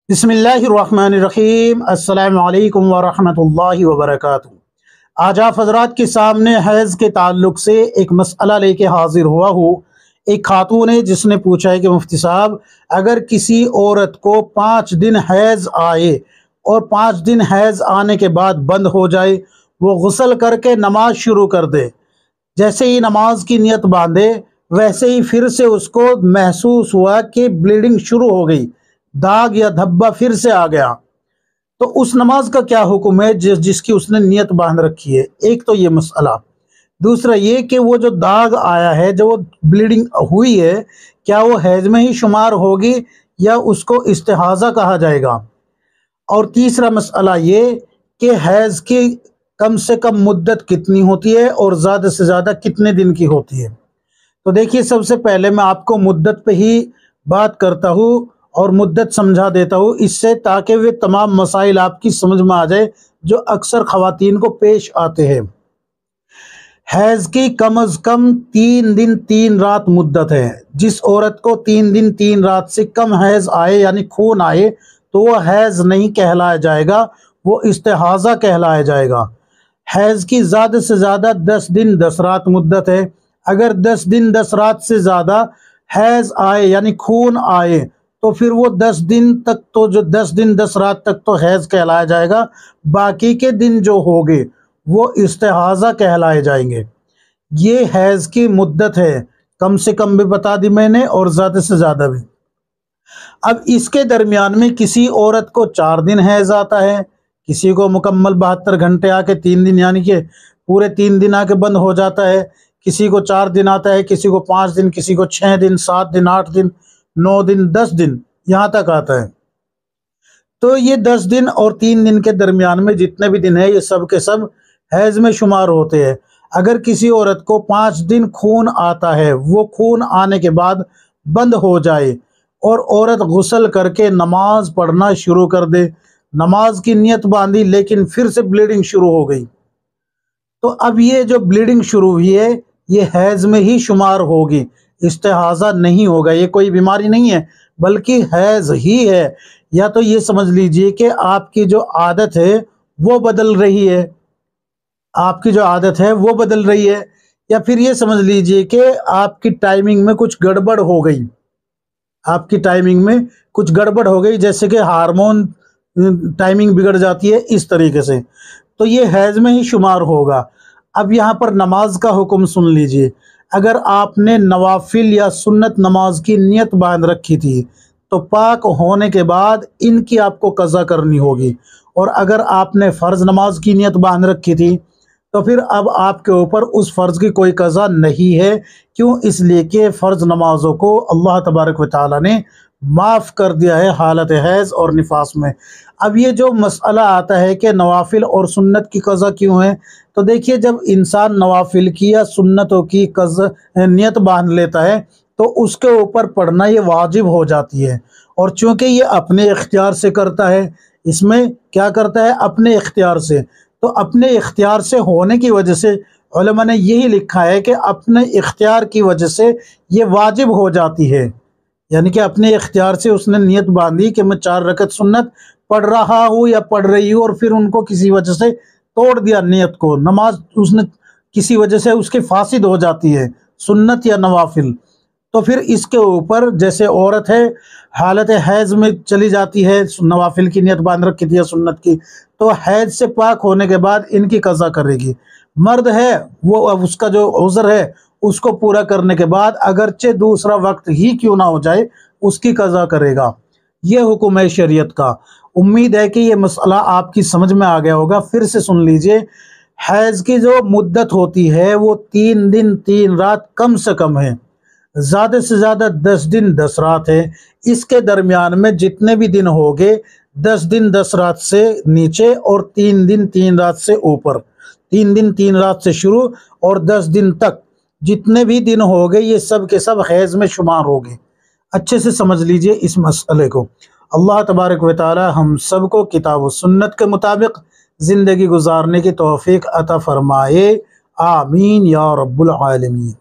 بسم اللہ الرحمن الرحیم۔ السلام علیکم ورحمۃ اللہ وبرکاتہ۔ آج آپ حضرات کے سامنے حیض کے تعلق سے ایک مسئلہ لے کے حاضر ہوا ہوں۔ ایک خاتون ہے جس نے پوچھا ہے کہ مفتی صاحب، اگر کسی عورت کو 5 دن حیض آئے اور 5 دن حیض آنے کے بعد بند ہو جائے، وہ غسل کر کے نماز شروع کر دے، جیسے ہی نماز کی نیت باندھے ویسے ہی پھر سے اس کو محسوس ہوا کہ بلیڈنگ شروع ہو گئی، داغ یا دھبا پھر سے آ گیا، تو اس نماز کا کیا حکم ہے جس کی اس نے نیت باندھ رکھی ہے؟ ایک تو یہ مسئلہ۔ دوسرا یہ کہ وہ جو داغ آیا ہے، جو بلیڈنگ ہوئی ہے، کیا وہ حیض میں ہی شمار ہوگی یا اس کو استحاضہ کہا جائے گا؟ اور تیسرا مسئلہ یہ کہ حیض کی کم سے کم مدت کتنی ہوتی ہے اور زیادہ سے زیادہ کتنے دن کی ہوتی ہے؟ تو دیکھیے، سب سے پہلے میں آپ کو مدت پہ ہی بات کرتا ہوں اور مدت سمجھا دیتا ہوں، اس سے تاکہ وہ تمام مسائل آپ کی سمجھ میں آ جائے جو اکثر خواتین کو پیش آتے ہیں۔ حیض کی کم از کم 3 دن 3 رات مدت ہے۔ جس عورت کو 3 دن 3 رات سے کم حیض آئے یعنی خون آئے تو وہ حیض نہیں کہلایا جائے گا، وہ استحاضہ کہلایا جائے گا۔ حیض کی زیادہ سے زیادہ 10 دن 10 رات مدت ہے۔ اگر 10 دن 10 رات سے زیادہ حیض آئے یعنی خون آئے تو پھر وہ 10 دن تک تو جو 10 دن 10 رات تک تو حیض کہلایا جائے گا، باقی کے دن جو ہوگے وہ استحاضہ کہلائے جائیں گے۔ یہ حیض کی مدت ہے، کم سے کم بھی بتا دی میں نے اور زیادہ سے زیادہ بھی۔ اب اس کے درمیان میں کسی عورت کو 4 دن حیض آتا ہے، کسی کو مکمل 72 گھنٹے آ کے 3 دن یعنی کہ پورے 3 دن آ کے بند ہو جاتا ہے، کسی کو 4 دن آتا ہے، کسی کو 5 دن، کسی کو 6 دن، 7 دن، 8 دن، 9 دن، 10 دن یہاں تک آتا ہے۔ تو یہ 10 دن اور 3 دن کے درمیان میں جتنے بھی دن ہیں یہ سب کے سب حیض میں شمار ہوتے ہیں۔ اگر کسی عورت کو 5 دن خون آتا ہے، وہ خون آنے کے بعد بند ہو جائے اور عورت غسل کر کے نماز پڑھنا شروع کر دے، نماز کی نیت باندھی لیکن پھر سے بلیڈنگ شروع ہو گئی، تو اب یہ جو بلیڈنگ شروع ہوئی ہے یہ حیض میں ہی شمار ہوگی، استحاضہ نہیں ہوگا۔ یہ کوئی بیماری نہیں ہے بلکہ حیض ہی ہے۔ یا تو یہ سمجھ لیجئے کہ آپ کی جو عادت ہے وہ بدل رہی ہے، آپ کی جو عادت ہے وہ بدل رہی ہے، یا پھر یہ سمجھ لیجئے کہ آپ کی ٹائمنگ میں کچھ گڑبڑ ہو گئی، آپ کی ٹائمنگ میں کچھ گڑبڑ ہو گئی، جیسے کہ ہارمون ٹائمنگ بگڑ جاتی ہے اس طریقے سے، تو یہ حیض میں ہی شمار ہوگا۔ اب یہاں پر نماز کا حکم سن لیجئے۔ اگر آپ نے نوافل یا سنت نماز کی نیت باندھ رکھی تھی تو پاک ہونے کے بعد ان کی آپ کو قضا کرنی ہوگی، اور اگر آپ نے فرض نماز کی نیت باندھ رکھی تھی تو پھر اب آپ کے اوپر اس فرض کی کوئی قضا نہیں ہے۔ کیوں؟ اس لیے کہ فرض نمازوں کو اللہ تبارک و تعالیٰ نے معاف کر دیا ہے حالت حیض اور نفاس میں۔ اب یہ جو مسئلہ آتا ہے کہ نوافل اور سنت کی قضا کیوں ہے، تو دیکھیے، جب انسان نوافل کی یا سنتوں کی قضا نیت باندھ لیتا ہے تو اس کے اوپر پڑھنا یہ واجب ہو جاتی ہے، اور چونکہ یہ اپنے اختیار سے کرتا ہے، اس میں کیا کرتا ہے؟ اپنے اختیار سے، تو اپنے اختیار سے ہونے کی وجہ سے علماء نے یہی لکھا ہے کہ اپنے اختیار کی وجہ سے یہ واجب ہو جاتی ہے، یعنی کہ اپنے اختیار سے اس نے نیت باندھی کہ میں 4 رکعت سنت پڑھ رہا ہوں یا پڑھ رہی ہوں، اور پھر ان کو کسی وجہ سے توڑ دیا نیت کو، نماز اس نے کسی وجہ سے اس کی فاسد ہو جاتی ہے، سنت یا نوافل، تو پھر اس کے اوپر جیسے عورت ہے حالت حیض میں چلی جاتی ہے، نوافل کی نیت باندھ رکھی تھی یا سنت کی، تو حیض سے پاک ہونے کے بعد ان کی قضا کرے گی۔ مرد ہے وہ اس کا جو عذر ہے اس کو پورا کرنے کے بعد اگرچہ دوسرا وقت ہی کیوں نہ ہو جائے اس کی قضا کرے گا۔ یہ حکم ہے شریعت کا۔ امید ہے کہ یہ مسئلہ آپ کی سمجھ میں آ گیا ہوگا۔ پھر سے سن لیجئے، حیض کی جو مدت ہوتی ہے وہ 3 دن 3 رات کم سے کم ہے، زیادہ سے زیادہ 10 دن 10 رات ہے۔ اس کے درمیان میں جتنے بھی دن ہوگے 10 دن 10 رات سے نیچے اور 3 دن 3 رات سے اوپر، 3 دن 3 رات سے شروع اور 10 دن تک جتنے بھی دن ہوگے یہ سب کے سب حیض میں شمار ہوگے۔ اچھے سے سمجھ لیجئے اس مسئلے کو۔ اللہ تبارک و تعالی ہم سب کو کتاب و سنت کے مطابق زندگی گزارنے کی توفیق عطا فرمائے، آمین یا رب العالمین۔